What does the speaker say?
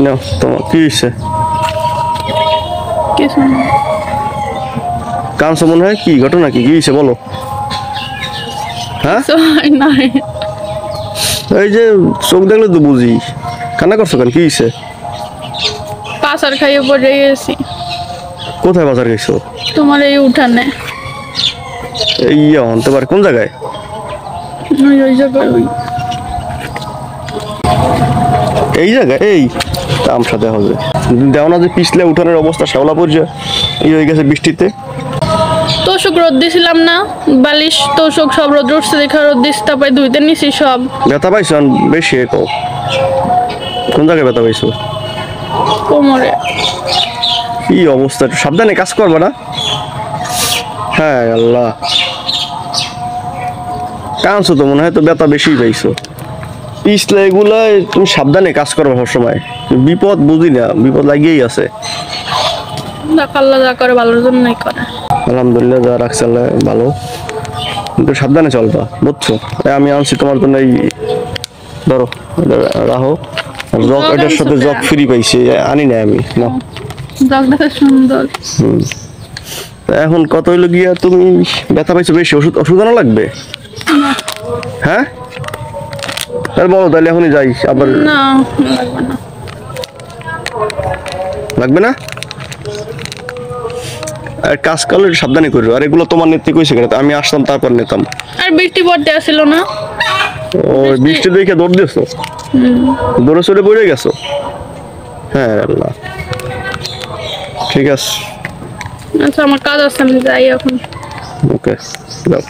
না তোমার কি হয়েছে? কিছু না। কাঁদছো মনে হয়, কি ঘটনা, কি কি হয়েছে বলো? হ্যাঁ নাই এই যে চোখ দেখলে তো বুঝি, কান্না করছো কেন, কি হয়েছে? পাচার খাইয়ে পড়ে গেছি কোথায় বাজার গেছো? তোমার এই উঠানে। এই আনতে পারে কোন জায়গায়? ওই জায়গায় এই জায়গায় এই তামসা দেখা যায় দেও না যে পিছলে উঠানের অবস্থা শ্যাওলা পর্যা এই হয়ে গেছে বৃষ্টিতে। তোষক রোদ দিছিলাম না, বালিশ তোষক সব রোদ উঠছে দেখা রোদ দিস, তারপরে ধুইতে নিছি সব। ব্যথা পাইছো বেশি কও, কোন জায়গায় ব্যথা পাইছো? কোমরে। কি অবস্থা, একটু সাবধানে কাজ করবে না? হ্যাঁ আল্লাহ, কাঁদছো তো মনে হয়, তো ব্যথা বেশি পাইছো। পিছলে এগুলা তুমি সাবধানে কাজ করবে সবসময়, বিপদ বুঝি না, বিপদ লাগিয়েই আছে। আল্লাহ যা করে ভালোর জন্যই করে। আলহামদুলিল্লাহ, যা রাখছে আল্লাহ ভালো, কিন্তু সাবধানে চলবা বুঝছো। আমি আনছি তোমার জন্য, এই ধরো রাহো, জগ এটার সাথে জগ ফ্রি পাইছি, আনি না আমি না। জগটা সুন্দর। এখন কত হইলো গিয়া, তুমি ব্যথা পাইছো বেশি, ওষুধ ওষুধ আনা লাগবে? হ্যাঁ তাহলে বলো, তাহলে এখনই যাই আবার। না লাগবে না। লাগবে না? আর কাজ করলে সাবধানে করো, আর এগুলো তোমার নেত্রী কইছে কেন? আমি আসলাম তারপর নিতাম। আর বৃষ্টি পড়তে আসছিল না? ও বৃষ্টি দেখে দৌড় দিয়েছো, দৌড়ে চলে পড়ে গেছো? হ্যাঁ আল্লাহ, ঠিক আছে। আচ্ছা আমার কাজ আছে, আমি যাই এখন। ওকে যাও।